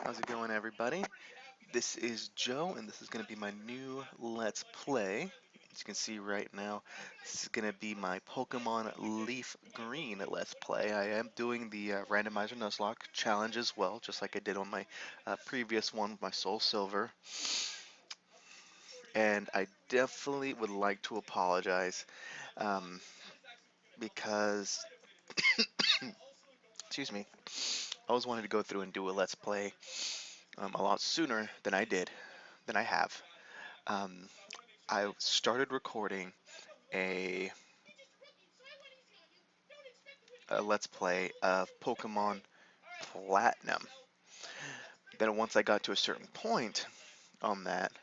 How's it going, everybody? This is Joe, and this is going to be my new Let's Play. As you can see right now, this is going to be my Pokemon Leaf Green Let's Play. I am doing the Randomizer Nuzlocke challenge as well, just like I did on my previous one with my Soul Silver. And I definitely would like to apologize um, because, excuse me, I always wanted to go through and do a Let's Play a lot sooner than I have. Um, I started recording a, a Let's Play of Pokemon Platinum. Then once I got to a certain point on that,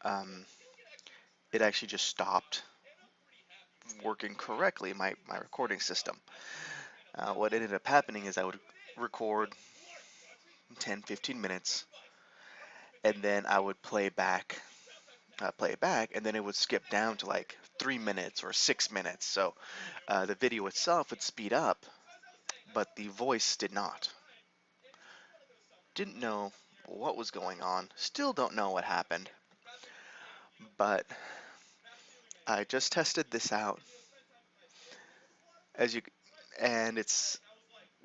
um, it actually just stopped working correctly, my recording system. What ended up happening is I would record 10, 15 minutes, and then I would play it back, and then it would skip down to like 3 minutes or 6 minutes. So the video itself would speed up, but the voice did not. Didn't know what was going on. Still don't know what happened. But I just tested this out as you and it's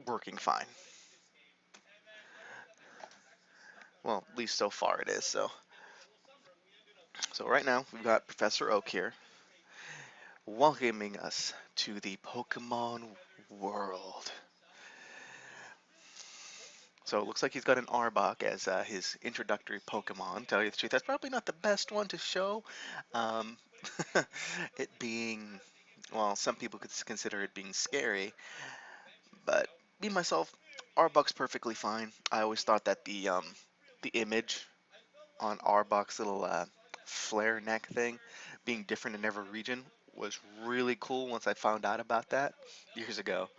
working fine. Well, at least so far it is. So right now we've got Professor Oak here welcoming us to the Pokemon world. So it looks like he's got an Arbok as his introductory Pokemon. Tell you the truth, that's probably not the best one to show. Um, it being, well, some people could consider it being scary, but me myself, Arbok's perfectly fine. I always thought that the image on Arbok's little flare neck thing being different in every region was really cool once I found out about that years ago.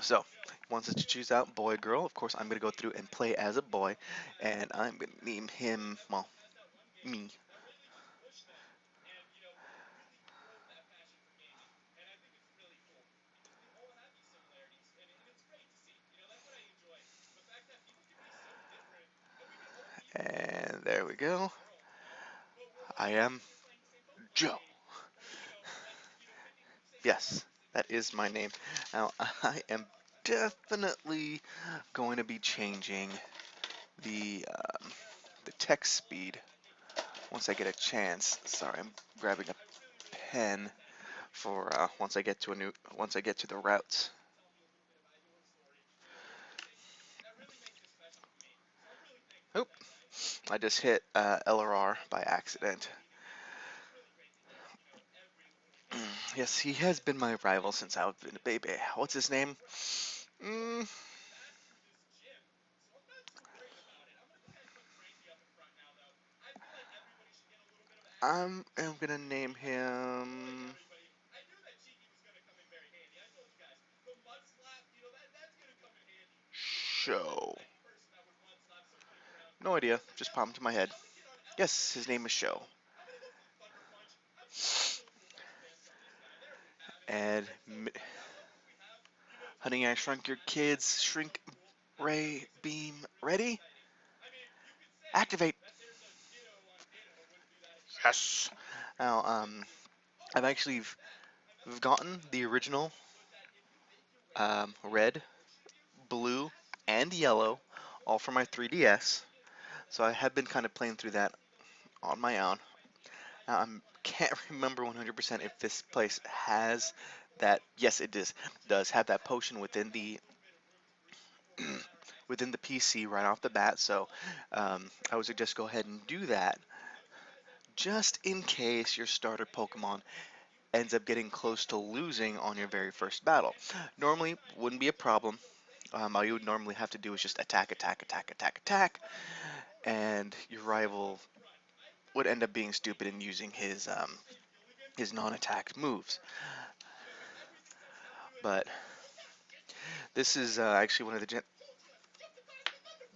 So, once it's to choose out boy, girl, of course I'm going to go through and play as a boy, and I'm going to name him, well, me. And there we go. I am Joe. Yes, that is my name. Now, I am definitely going to be changing the the text speed once I get a chance. Sorry, I'm grabbing a pen for once I get to the routes. Oop, I just hit LRR by accident. Yes, he has been my rival since I've been a baby. What's his name? Mm, I'm gonna name him Show. No idea, just popped into my head. Yes, his name is Show. And Honey, I Shrunk Your Kids, Shrink Ray Beam, ready? Activate. Yes. Now, I've actually gotten the original red, blue, and yellow, all for my 3DS. So I have been kind of playing through that on my own. Now, I can't remember 100% if this place has that. Yes, it does have that potion within the within the PC right off the bat. So I would suggest go ahead and do that, just in case your starter Pokemon ends up getting close to losing on your very first battle. Normally, wouldn't be a problem. All you would normally have to do is just attack, attack, attack, attack, attack, and your rival would end up being stupid and using his non-attack moves. But this is actually one of the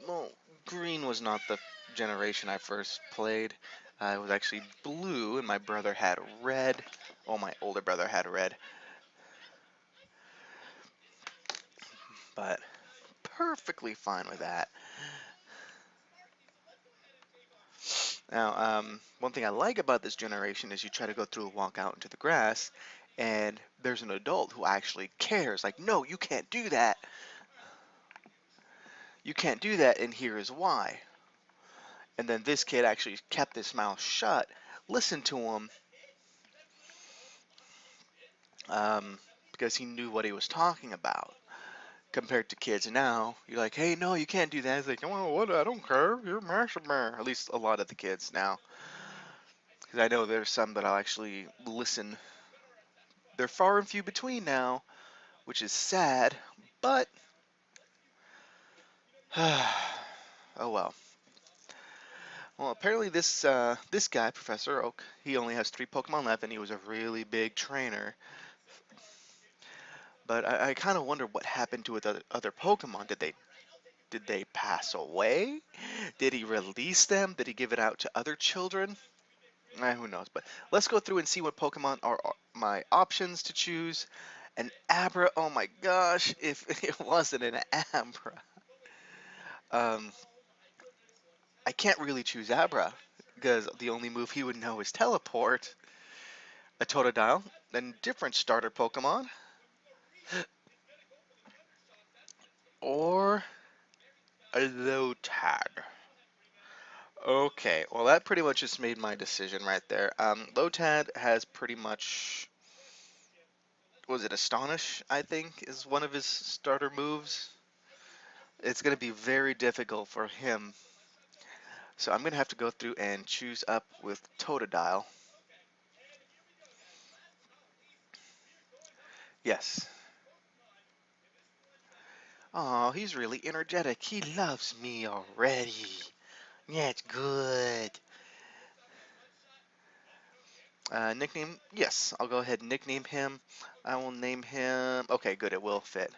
well, green was not the generation I first played. It was actually blue, and my brother had red. Oh, my older brother had red. But perfectly fine with that. Now, one thing I like about this generation is you try to go through and walk out into the grass, and there's an adult who actually cares. Like, no, you can't do that. You can't do that, and here is why. And then this kid actually kept his mouth shut, listened to him, because he knew what he was talking about. Compared to kids now, you're like, hey, no, you can't do that. It's like, oh, what? I don't care. You're a master bear. At least a lot of the kids now. Because I know there's some that'll actually listen. They're far and few between now, which is sad, but oh well. Well, apparently this guy, Professor Oak, he only has 3 Pokemon left, and he was a really big trainer. But I kind of wonder what happened to his other Pokemon. Did they pass away? Did he release them? Did he give it out to other children? Who knows? But let's go through and see what Pokemon are my options to choose. An Abra. Oh my gosh! If it wasn't an Abra, um, I can't really choose Abra because the only move he would know is Teleport. A Totodile, then different starter Pokemon, or a Lotad. Okay, well that pretty much just made my decision right there. Lotad has pretty much, was it Astonish, I think, is one of his starter moves. It's going to be very difficult for him. So I'm going to have to go through and choose up with Totodile. Yes. Oh, he's really energetic. He loves me already. That's good. Nickname, yes, I'll go ahead and nickname him. I will name him, okay, good, it will fit.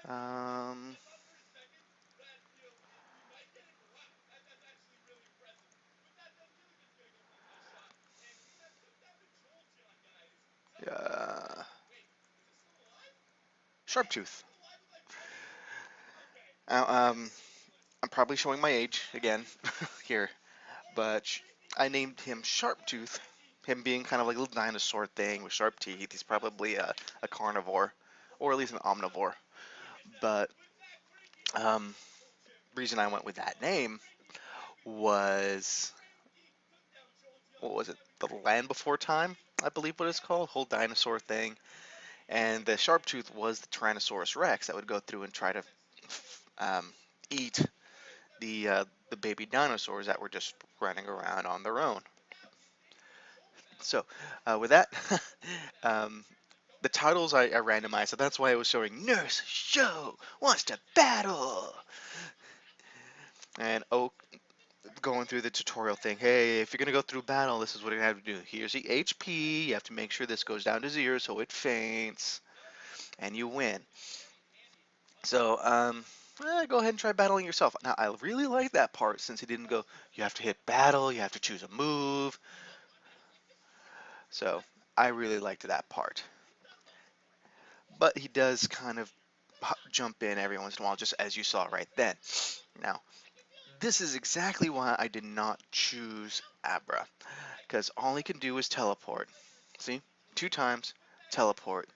Um, uh, Sharptooth. Now, I'm probably showing my age again here, but I named him Sharptooth. Him being kind of like a little dinosaur thing with sharp teeth. He's probably a carnivore, or at least an omnivore. But um, reason I went with that name was, what was it? The Land Before Time, I believe what it's called, whole dinosaur thing. And the Sharptooth was the Tyrannosaurus Rex that would go through and try to um, eat the baby dinosaurs that were just running around on their own. So with that, um, the titles I randomized, so that's why I was showing Nurse Show wants to battle, and Oak going through the tutorial thing. Hey, if you're gonna go through battle, this is what you have to do. Here's the HP. You have to make sure this goes down to 0 so it faints, and you win. So go ahead and try battling yourself. Now I really like that part since he didn't go. You have to hit battle. You have to choose a move. So I really liked that part. But he does kind of jump in every once in a while, just as you saw right then. Now, this is exactly why I did not choose Abra, because all he can do is teleport. See? 2 times, teleport.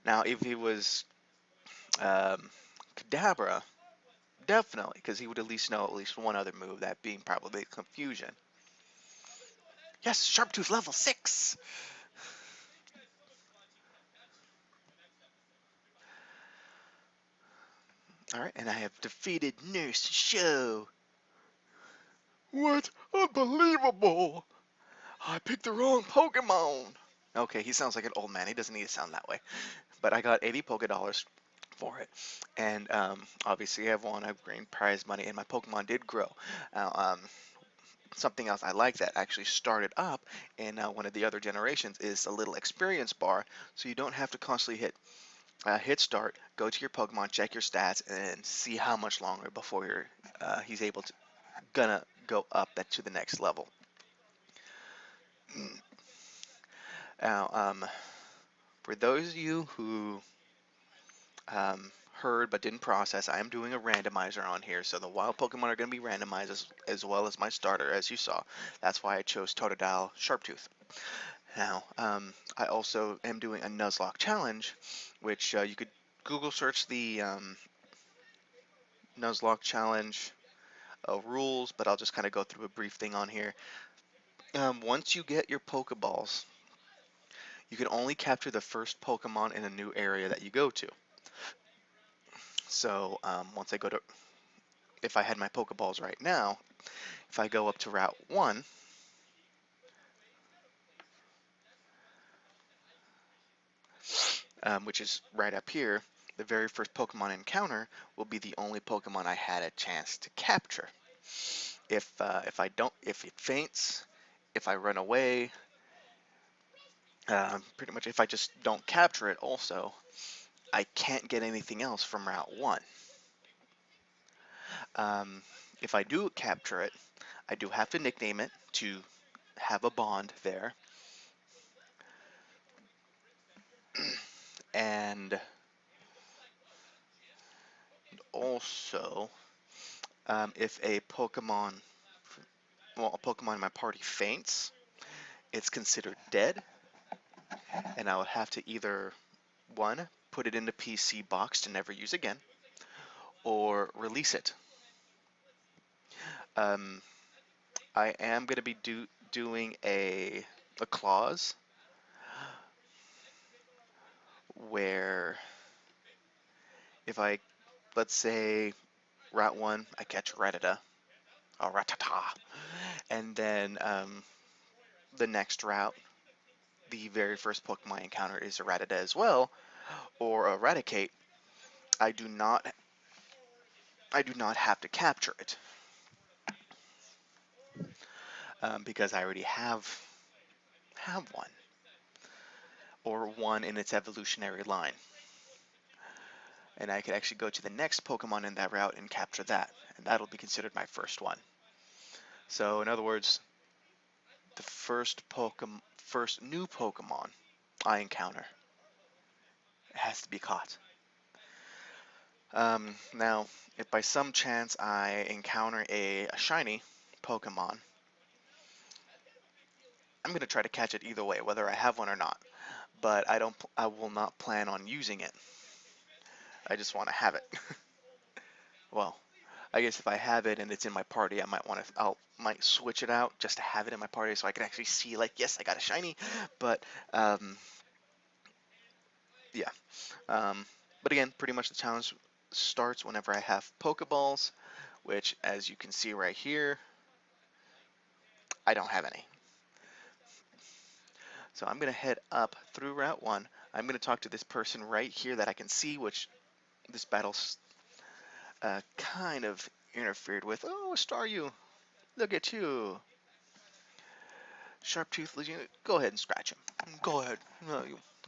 Now, if he was um, Kadabra, definitely, because he would at least know at least one other move, that being probably Confusion. Yes, Sharptooth level 6! Alright, and I have defeated Nurse Show. What? Unbelievable! I picked the wrong Pokemon! Okay, he sounds like an old man. He doesn't need to sound that way. But I got 80 Poké Dollars for it. And obviously I have won a green prize money, and my Pokemon did grow. Now, something else I like that actually started up in one of the other generations is a little experience bar, so you don't have to constantly hit start, go to your Pokemon, check your stats, and see how much longer before he's able to gonna go up to the next level. Now, For those of you who heard but didn't process, I am doing a randomizer on here, so the wild Pokemon are going to be randomized as well as my starter, as you saw. That's why I chose Totodile Sharptooth. Now, I also am doing a Nuzlocke challenge, which you could Google search the Nuzlocke challenge rules, but I'll just kind of go through a brief thing on here. Once you get your Pokeballs, you can only capture the first Pokemon in a new area that you go to. So once I go to, if I had my Pokeballs right now, if I go up to Route 1, which is right up here, the very first Pokemon encounter will be the only Pokemon I had a chance to capture. If it faints, if I run away, pretty much if I just don't capture it also, I can't get anything else from Route 1. Um, if I do capture it, I do have to nickname it to have a bond there. And also, if a Pokemon, well, a Pokemon in my party faints, it's considered dead, and I would have to either, one, put it in the PC box to never use again, or release it. Um, I am going to be doing a clause where if I, let's say, Route 1, I catch Rattata, or Rattata, and then the next route, the very first Pokemon I encounter is a Rattata as well, or Eradicate, I do not have to capture it because I already have one, or one in its evolutionary line, and I could actually go to the next Pokemon in that route and capture that, and that'll be considered my first one. So in other words, the first new Pokemon I encounter has to be caught. Now, if by some chance I encounter a shiny Pokemon, I'm gonna try to catch it either way, whether I have one or not. But I will not plan on using it. I just want to have it. Well, I guess if I have it and it's in my party, might switch it out just to have it in my party so I can actually see, like, yes, I got a shiny. But yeah. Um, but again, pretty much the challenge starts whenever I have Pokeballs, which, as you can see right here, I don't have any. So I'm going to head up through Route 1. I'm going to talk to this person right here that I can see, which this battle's kind of interfered with. Oh, Staryu, look at you. Sharptooth Legion, go ahead and scratch him. Go ahead. No,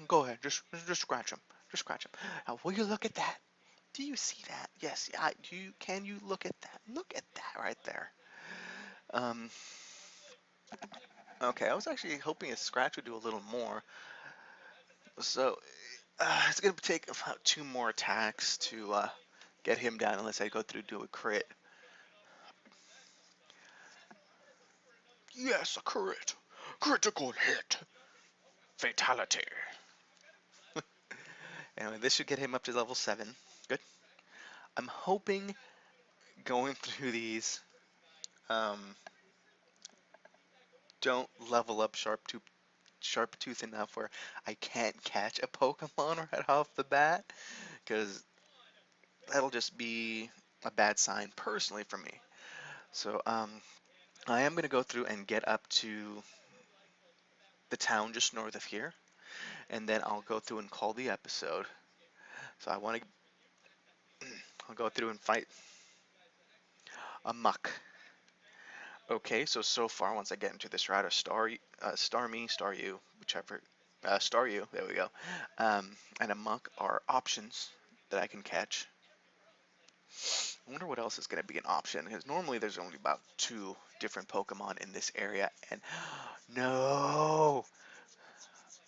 go ahead. Just scratch him. Just scratch him. Now, will you look at that? Do you see that? Yes. Can you look at that? Look at that right there. Um. Okay, I was actually hoping a scratch would do a little more. So it's gonna take about 2 more attacks to get him down, unless I go through do a crit. Yes, a crit. Critical hit. Fatality. Anyway, this should get him up to level 7. Good. I'm hoping going through these um, don't level up Sharptooth enough where I can't catch a Pokemon right off the bat, because that'll just be a bad sign personally for me. So I am going to go through and get up to the town just north of here, and then I'll go through and call the episode. So I'll go through and fight a muck. Okay, so far, once I get into this route of Staryu, whichever, Staryu, there we go, and a muck are options that I can catch. I wonder what else is going to be an option, because normally there's only about 2 different Pokemon in this area, and no!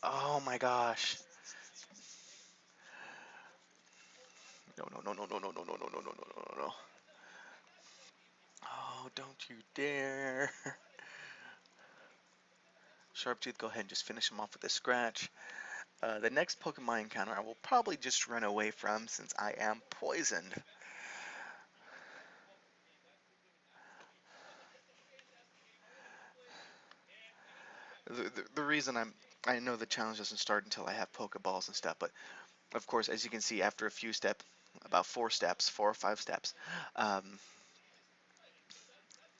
Oh my gosh. No, no, no, no, no, no, no, no, no, no, no, no, no, no. Oh, don't you dare. Sharptooth, go ahead and just finish him off with a scratch. The next Pokemon encounter I will probably just run away from since I am poisoned. The reason I know the challenge doesn't start until I have Pokeballs and stuff, but of course, as you can see, after a few steps, about 4 or 5 steps, um,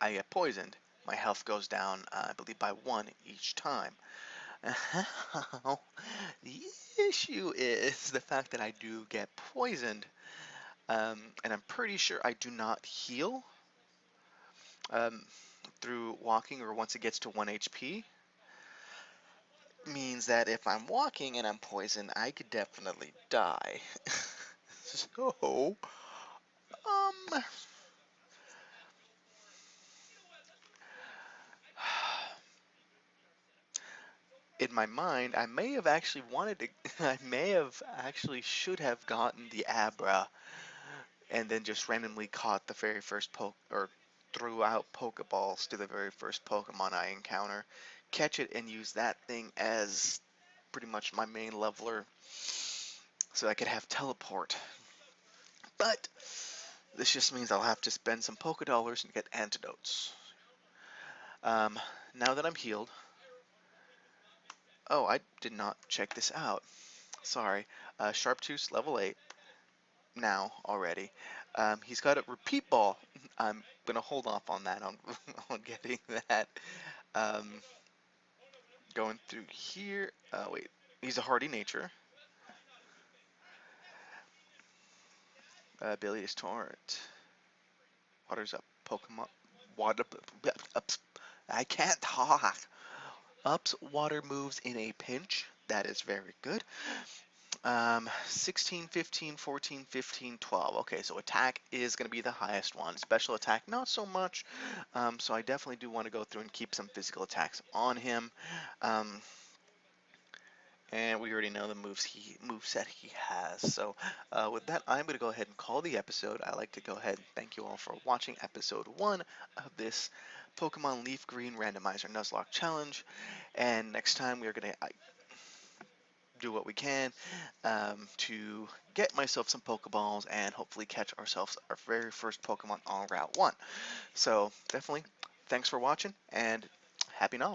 I get poisoned. My health goes down, I believe, by 1 each time. The issue is the fact that I do get poisoned, and I'm pretty sure I do not heal um, through walking or once it gets to 1 HP. Means that if I'm walking and I'm poisoned, I could definitely die. So, um, in my mind, I may have actually wanted to, I may have actually should have gotten the Abra and then just randomly caught the very first or threw out Pokeballs to the very first Pokemon I encounter, catch it and use that thing as pretty much my main leveler so I could have teleport. But this just means I'll have to spend some Poke Dollars and get antidotes. Um, now that I'm healed, oh, I did not check this out. Sorry. Sharptooth level 8 now already. He's got a repeat ball. I'm gonna hold off on that on getting that. Um, going through here. Wait, he's a hardy nature. Bilious Torrent. Water's up. Pokemon. Water. Ups. I can't talk. Ups water moves in a pinch. That is very good. 16, 15, 14, 15, 12. Okay, so attack is going to be the highest one. Special attack, not so much. So I definitely do want to go through and keep some physical attacks on him. Um, and we already know the moveset he has. So with that, I'm going to go ahead and call the episode. I like to go ahead and thank you all for watching episode 1 of this Pokemon Leaf Green Randomizer Nuzlocke Challenge. And next time we are going to do what we can to get myself some Pokeballs and hopefully catch ourselves our very first Pokemon on Route 1. So definitely, thanks for watching and happy Nom!